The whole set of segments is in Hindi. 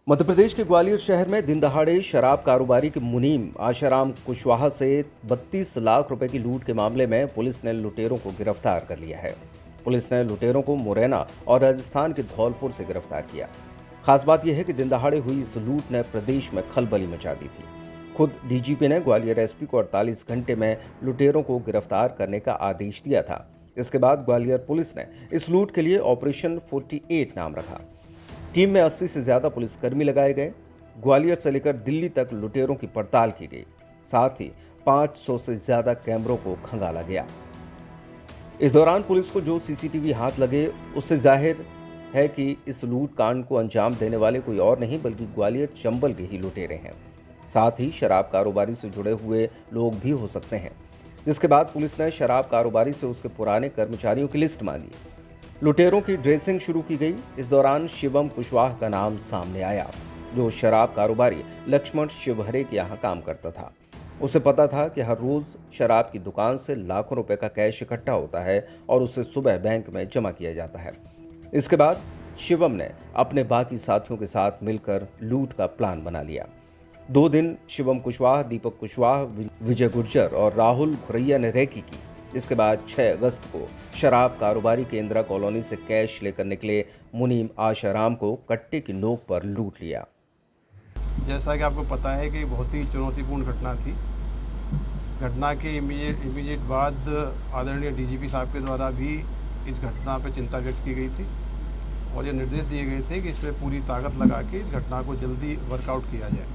मध्य प्रदेश के ग्वालियर शहर में दिन दहाड़े शराब कारोबारी के मुनीम आशाराम कुशवाहा से 32 लाख रुपए की लूट के मामले में पुलिस ने लुटेरों को गिरफ्तार कर लिया है। पुलिस ने लुटेरों को मुरैना और राजस्थान के धौलपुर से गिरफ्तार किया। खास बात यह है कि दिन दहाड़े हुई इस लूट ने प्रदेश में खलबली मचा दी थी। खुद डीजीपी ने ग्वालियर एसपी को 48 घंटे में लुटेरों को गिरफ्तार करने का आदेश दिया था। इसके बाद ग्वालियर पुलिस ने इस लूट के लिए ऑपरेशन 48 नाम रखा। टीम में 80 से ज्यादा पुलिसकर्मी लगाए गए। ग्वालियर से लेकर दिल्ली तक लुटेरों की पड़ताल की गई। साथ ही 500 से ज्यादा कैमरों को खंगाला गया। इस दौरान पुलिस को जो सीसीटीवी हाथ लगे उससे जाहिर है कि इस लूट कांड को अंजाम देने वाले कोई और नहीं बल्कि ग्वालियर चंबल के ही लुटेरे हैं। साथ ही शराब कारोबारी से जुड़े हुए लोग भी हो सकते हैं। जिसके बाद पुलिस ने शराब कारोबारी से उसके पुराने कर्मचारियों की लिस्ट मांगी। लुटेरों की ड्रेसिंग शुरू की गई। इस दौरान शिवम कुशवाहा का नाम सामने आया, जो शराब कारोबारी लक्ष्मण शिवहरे के यहाँ काम करता था। उसे पता था कि हर रोज शराब की दुकान से लाखों रुपए का कैश इकट्ठा होता है और उसे सुबह बैंक में जमा किया जाता है। इसके बाद शिवम ने अपने बाकी साथियों के साथ मिलकर लूट का प्लान बना लिया। 2 दिन शिवम कुशवाहा, दीपक कुशवाहा, विजय गुर्जर और राहुल खुरैया ने रेकी की। इसके बाद 6 अगस्त को शराब कारोबारी के इंदिरा कॉलोनी से कैश लेकर निकले मुनीम आशाराम को कट्टे की नोक पर लूट लिया। जैसा कि आपको पता है कि बहुत ही चुनौतीपूर्ण घटना थी। घटना के इमीडिएट बाद आदरणीय डीजीपी साहब के द्वारा भी इस घटना पर चिंता व्यक्त की गई थी और ये निर्देश दिए गए थे कि इसमें पूरी ताकत लगा के इस घटना को जल्दी वर्कआउट किया जाए।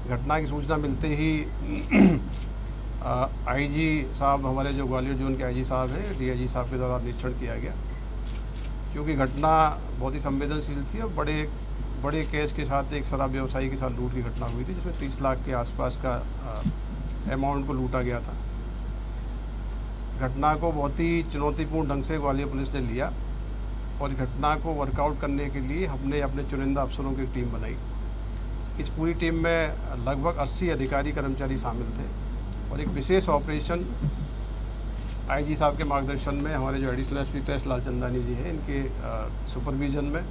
घटना की सूचना मिलते ही आईजी साहब, हमारे जो ग्वालियर जोन के आईजी साहब हैं, डीआईजी साहब के द्वारा निरीक्षण किया गया। क्योंकि घटना बहुत ही संवेदनशील थी और बड़े केस के साथ एक शराब व्यवसायी के साथ लूट की घटना हुई थी, जिसमें 30 लाख के आसपास का अमाउंट को लूटा गया था। घटना को बहुत ही चुनौतीपूर्ण ढंग से ग्वालियर पुलिस ने लिया और घटना को वर्कआउट करने के लिए हमने अपने चुनिंदा अफसरों की टीम बनाई। इस पूरी टीम में लगभग 80 अधिकारी कर्मचारी शामिल थे और एक विशेष ऑपरेशन आईजी साहब के मार्गदर्शन में, हमारे जो एडिशनल एसपी टेस्ट लालचंदानी जी हैं, इनके सुपरविजन में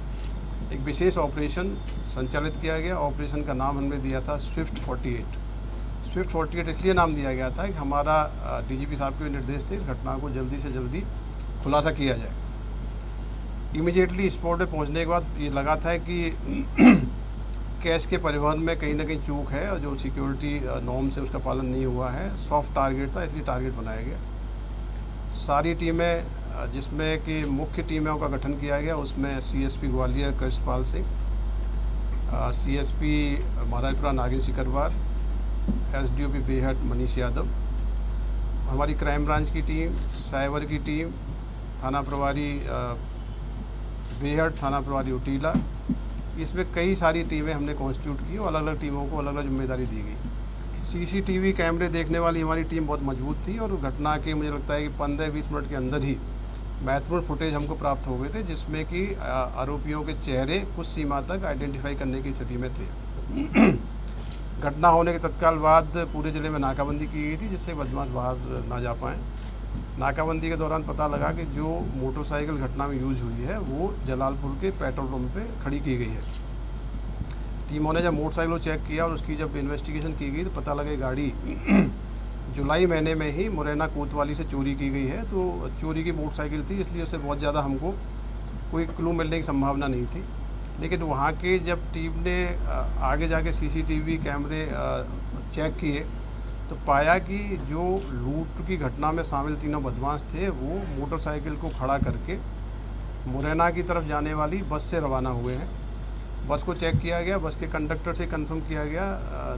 एक विशेष ऑपरेशन संचालित किया गया। ऑपरेशन का नाम हमने दिया था स्विफ्ट 48। स्विफ्ट 48 इसलिए नाम दिया गया था कि हमारा डीजीपी साहब के निर्देश थे इस घटना को जल्दी से जल्दी खुलासा किया जाए। इमीडिएटली स्पॉट पे पहुंचने के बाद ये लगा था कि कैश के परिवहन में कहीं ना कहीं चूक है और जो सिक्योरिटी नॉर्म से उसका पालन नहीं हुआ है। सॉफ्ट टारगेट था, इसलिए टारगेट बनाया गया। सारी टीमें, जिसमें कि मुख्य टीमों का गठन किया गया, उसमें सीएसपी ग्वालियर कृष्णपाल सिंह, सीएसपी महाराजपुरा नागिन सिकरवार, एसडीओपी बेहट मनीष यादव, हमारी क्राइम ब्रांच की टीम, साइबर की टीम, थाना प्रभारी बेहट, थाना प्रभारी उटीला, इसमें कई सारी टीमें हमने कॉन्स्टिट्यूट की और अलग अलग टीमों को अलग अलग जिम्मेदारी दी गई। सीसीटीवी कैमरे देखने वाली हमारी टीम बहुत मजबूत थी और घटना के मुझे लगता है कि 15-20 मिनट के अंदर ही महत्वपूर्ण फुटेज हमको प्राप्त हो गए थे, जिसमें कि आरोपियों के चेहरे कुछ सीमा तक आइडेंटिफाई करने की स्थिति में थे। घटना होने के तत्काल बाद पूरे ज़िले में नाकाबंदी की गई थी, जिससे बदमाश बाहर ना जा पाएँ। नाकाबंदी के दौरान पता लगा कि जो मोटरसाइकिल घटना में यूज हुई है वो जलालपुर के पेट्रोल पंप पे खड़ी की गई है। टीमों ने जब मोटरसाइकिल को चेक किया और उसकी जब इन्वेस्टिगेशन की गई तो पता लगा गाड़ी जुलाई महीने में ही मुरैना कोतवाली से चोरी की गई है। तो चोरी की मोटरसाइकिल थी, इसलिए उससे बहुत ज़्यादा हमको कोई क्लू मिलने की संभावना नहीं थी। लेकिन वहाँ के जब टीम ने आगे जाके सीसीटीवी कैमरे चेक किए तो पाया कि जो लूट की घटना में शामिल तीनों बदमाश थे वो मोटरसाइकिल को खड़ा करके मुरैना की तरफ जाने वाली बस से रवाना हुए हैं। बस को चेक किया गया, बस के कंडक्टर से कंफर्म किया गया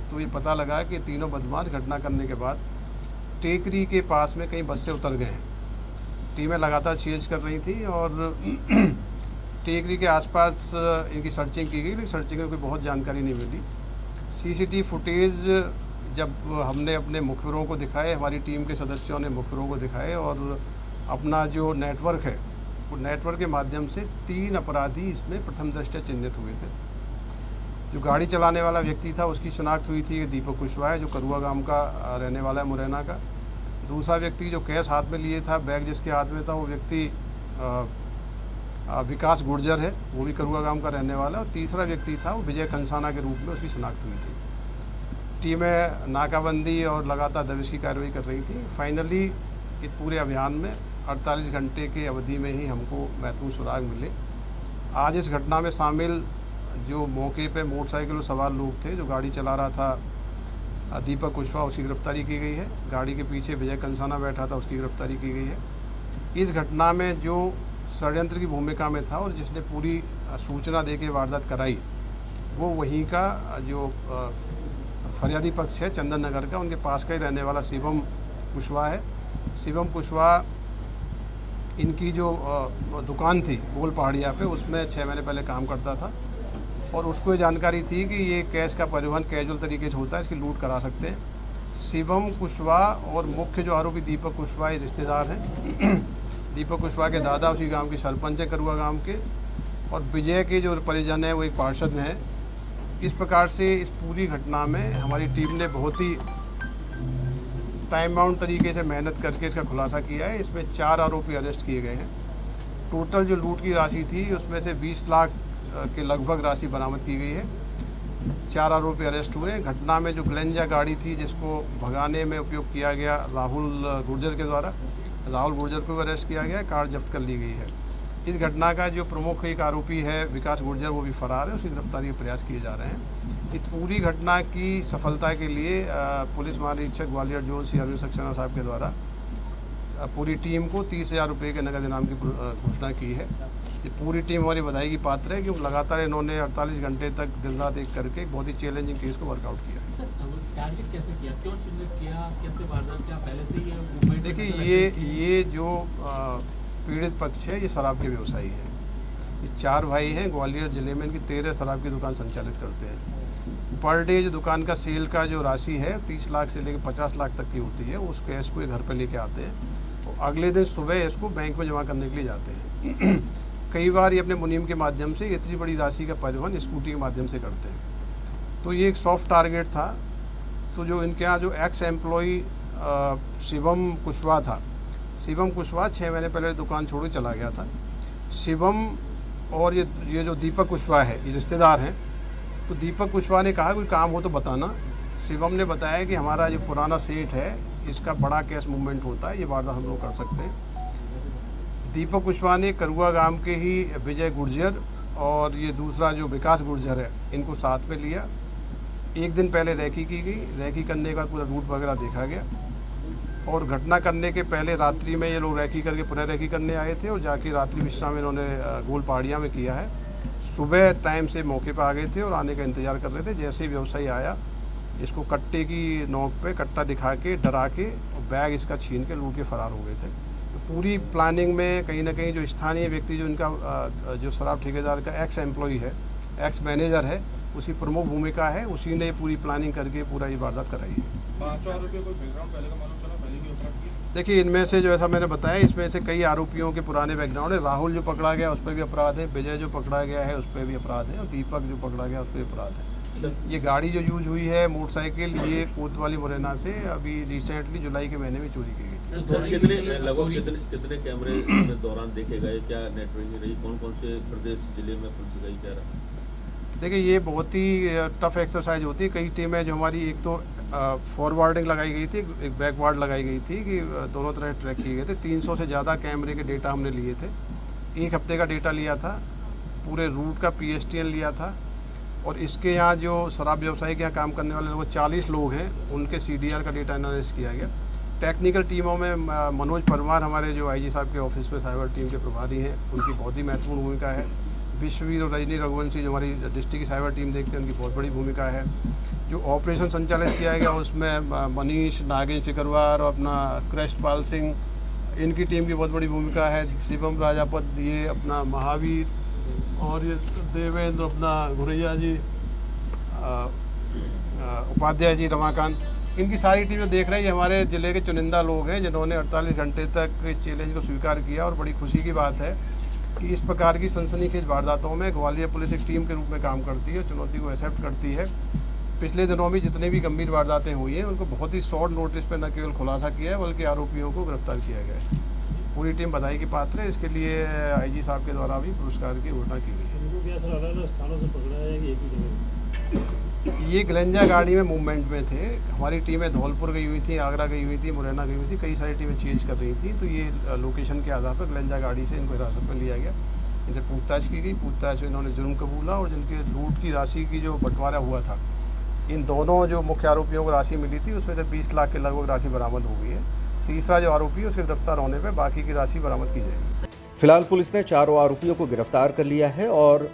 तो ये पता लगा कि तीनों बदमाश घटना करने के बाद टेकरी के पास में कहीं बस से उतर गए हैं। टीमें लगातार सीज कर रही थी और टेकरी के आसपास इनकी सर्चिंग की गई, लेकिन सर्चिंग में कोई बहुत जानकारी नहीं मिली। सीसीटीवी फुटेज जब हमने अपने मुखबिरों को दिखाए, हमारी टीम के सदस्यों ने मुखबिरों को दिखाए और अपना जो नेटवर्क है वो नेटवर्क के माध्यम से 3 अपराधी इसमें प्रथम दृष्टया चिन्हित हुए थे। जो गाड़ी चलाने वाला व्यक्ति था उसकी शनाख्त हुई थी, दीपक कुशवाहा है, जो करुआ गांव का रहने वाला है, मुरैना का। दूसरा व्यक्ति जो कैश हाथ में लिए था, बैग जिसके हाथ में था, वो व्यक्ति विकास गुर्जर है, वो भी करुआ गांव का रहने वाला है, और तीसरा व्यक्ति था वो विजय कंसाना के रूप में उसकी शिनाख्त हुई थी। टीमें नाकाबंदी और लगातार दबिश की कार्रवाई कर रही थी। फाइनली इस पूरे अभियान में 48 घंटे की अवधि में ही हमको महत्वपूर्ण सुराग मिले। आज इस घटना में शामिल जो मौके पे मोटरसाइकिल सवार लोग थे, जो गाड़ी चला रहा था दीपक कुशवाहा, उसकी गिरफ्तारी की गई है। गाड़ी के पीछे विजय कंसाना बैठा था, उसकी गिरफ्तारी की गई है। इस घटना में जो षड्यंत्र की भूमिका में था और जिसने पूरी सूचना दे के वारदात कराई, वो वहीं का जो फरियादी पक्ष है चंदन नगर का, उनके पास का ही रहने वाला शिवम कुशवाहा है। शिवम कुशवाहा इनकी जो दुकान थी गोल पहाड़िया पे, उसमें 6 महीने पहले काम करता था और उसको ये जानकारी थी कि ये कैश का परिवहन कैजुअल तरीके से होता है, इसकी लूट करा सकते हैं। शिवम कुशवाहा और मुख्य जो आरोपी दीपक कुशवाहा ये रिश्तेदार हैं। दीपक कुशवाहा के दादा उसी गांव के सरपंच हैं, करुआ गांव के, और विजय के जो परिजन हैं वो एक पार्षद में है। इस प्रकार से इस पूरी घटना में हमारी टीम ने बहुत ही टाइम बाउंड तरीके से मेहनत करके इसका खुलासा किया है। इसमें 4 आरोपी अरेस्ट किए गए हैं। टोटल जो लूट की राशि थी उसमें से 20 लाख के लगभग राशि बरामद की गई है। 4 आरोपी अरेस्ट हुए। घटना में जो ग्लेंजा गाड़ी थी जिसको भगाने में उपयोग किया गया राहुल गुर्जर के द्वारा, राहुल गुर्जर को भी अरेस्ट किया गया है, कार जब्त कर ली गई है। इस घटना का जो प्रमुख एक आरोपी है विकास गुर्जर, वो भी फरार है, उसकी गिरफ्तारी के प्रयास किए जा रहे हैं। इस पूरी घटना की सफलता के लिए पुलिस महानिरीक्षक ग्वालियर जोन श्री अरविंद सक्सेना साहब के द्वारा पूरी टीम को 30,000 रुपये के नगद इनाम की घोषणा की है। ये पूरी टीम हमारी बधाई की पात्र है कि लगातार इन्होंने 48 घंटे तक दिन रात एक करके एक बहुत ही चैलेंजिंग केस को वर्कआउट किया है। टारगेट कैसे किया, क्यों चिन्हित किया, कैसे वारदात किया, पहले से ही देखिए ये जो पीड़ित पक्ष है ये शराब के व्यवसायी है। ये 4 भाई हैं, ग्वालियर ज़िले में इनकी 13 शराब की दुकान संचालित करते हैं। पर डे जो दुकान का सेल का जो राशि है 30 लाख से लेकर 50 लाख तक की होती है, उस कैश को ये घर पर लेके आते हैं तो अगले दिन सुबह इसको बैंक में जमा करने के लिए जाते हैं। कई बार ये अपने मुनीम के माध्यम से इतनी बड़ी राशि का परिवहन स्कूटी के माध्यम से करते हैं। तो ये एक सॉफ्ट टारगेट था। तो जो इनके यहाँ जो एक्स एम्प्लॉई शिवम कुशवाहा था, शिवम कुशवाहा 6 महीने पहले दुकान छोड़ के चला गया था। शिवम और ये जो दीपक कुशवाहा है ये रिश्तेदार हैं। तो दीपक कुशवाहा ने कहा कोई काम हो तो बताना। शिवम ने बताया कि हमारा जो पुराना सेठ है इसका बड़ा कैश मूवमेंट होता है, ये वारदात हम लोग कर सकते हैं। दीपक कुशवाहा ने करुआ गांव के ही विजय गुर्जर और ये दूसरा जो विकास गुर्जर है इनको साथ में लिया। एक दिन पहले रैकी की गई, रैकी करने का पूरा रूट वगैरह देखा गया और घटना करने के पहले रात्रि में ये लोग रैकी करके पुनः रैकी करने आए थे और जाके रात्रि विश्राम इन्होंने गोल पहाड़िया में किया है। सुबह टाइम से मौके पर आ गए थे और आने का इंतज़ार कर रहे थे। जैसे ही व्यवसायी आया इसको कट्टे की नोक पे कट्टा दिखा के डरा के और बैग इसका छीन के लूट के फरार हो गए थे। तो पूरी प्लानिंग में कहीं ना कहीं जो स्थानीय व्यक्ति जो इनका जो शराब ठेकेदार का एक्स एम्प्लॉई है, एक्स मैनेजर है, उसकी प्रमुख भूमिका है। उसी ने पूरी प्लानिंग करके पूरा ये वारदात कराई है। 5 आरोपियों को बैकग्राउंड पहले का मालूम चला, पहले की अपराध की? देखिए इनमें से जो ऐसा मैंने बताया इसमें से कई आरोपियों के पुराने बैकग्राउंड है। राहुल जो पकड़ा गया उस पर भी अपराध है, विजय जो पकड़ा गया है उस पर भी अपराध है और दीपक जो पकड़ा गया उस पर भी अपराध है। ये गाड़ी जो यूज हुई है मोटरसाइकिल, ये कोतवाली मुरैना से अभी रिसेंटली जुलाई के महीने में चोरी की गई। लगभग कितने कैमरे के दौरान देखे गए, क्या नेटवर्किंग रही, कौन कौन से प्रदेश जिले में पुलिस गई, क्या रहा? देखिए ये बहुत ही टफ एक्सरसाइज होती है। कई टीमें जो हमारी एक तो फॉरवर्डिंग लगाई गई थी, एक बैकवर्ड लगाई गई थी कि दोनों तरह ट्रैक किए गए थे। 300 से ज़्यादा कैमरे के डेटा हमने लिए थे। 1 हफ्ते का डेटा लिया था, पूरे रूट का PSTN लिया था और इसके यहाँ जो शराब व्यवसायी के यहाँ काम करने वाले लोग 40 लोग हैं, उनके CDR का डेटा एनालिसिस किया गया। टेक्निकल टीमों में मनोज परमार हमारे जो IG साहब के ऑफिस में साइबर टीम के प्रभारी हैं, उनकी बहुत ही महत्वपूर्ण भूमिका है। विश्ववीर और रजनी रघुवंशी जो हमारी डिस्ट्रिक्ट की साइबर टीम देखते हैं, उनकी बहुत बड़ी भूमिका है। जो ऑपरेशन संचालित किया गया उसमें मनीष नागेश सिकरवार और अपना कृष्णपाल सिंह, इनकी टीम की बहुत बड़ी भूमिका है। शिवम राजापत, ये अपना महावीर और ये देवेंद्र, अपना घुरैया जी, उपाध्याय जी, रमाकांत, इनकी सारी टीमें देख रही है। हमारे ज़िले के चुनिंदा लोग हैं जिन्होंने 48 घंटे तक इस चैलेंज को स्वीकार किया और बड़ी खुशी की बात है कि इस प्रकार की सनसनीखेज वारदातों में ग्वालियर पुलिस एक टीम के रूप में काम करती है, चुनौती को एक्सेप्ट करती है। पिछले दिनों में जितने भी गंभीर वारदातें हुई हैं उनको बहुत ही शॉर्ट नोटिस पर न केवल खुलासा किया है बल्कि आरोपियों को गिरफ्तार किया गया है। पूरी टीम बधाई की पात्र है। इसके लिए आईजी साहब के द्वारा भी पुरस्कार की घोषणा की गई है। इनको क्या सर अलग-अलग स्थानों से पकड़ा है कि एक ही जगह? ये गलेंजा गाड़ी में मूवमेंट में थे। हमारी टीमें धौलपुर गई हुई थी, आगरा गई हुई थी, मुरैना गई हुई थी, कई सारी टीमें चेंज कर रही थी। तो ये लोकेशन के आधार पर गलेंजा गाड़ी से इनको हिरासत में लिया गया। इनसे पूछताछ की गई। पूछताछ में इन्होंने जुर्म कबूला और जिनके लूट की राशि की जो बंटवारा हुआ था, इन दोनों जो मुख्य आरोपियों को राशि मिली थी उसमें से 20 लाख के लगभग राशि बरामद हो गई है। तीसरा जो आरोपी है उसके गिरफ्तार होने पर बाकी की राशि बरामद की जाएगी। फिलहाल पुलिस ने चारों आरोपियों को गिरफ्तार कर लिया है और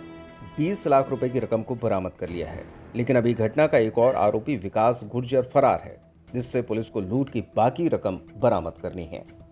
20 लाख रुपए की रकम को बरामद कर लिया है। लेकिन अभी घटना का एक और आरोपी विकास गुर्जर फरार है, जिससे पुलिस को लूट की बाकी रकम बरामद करनी है।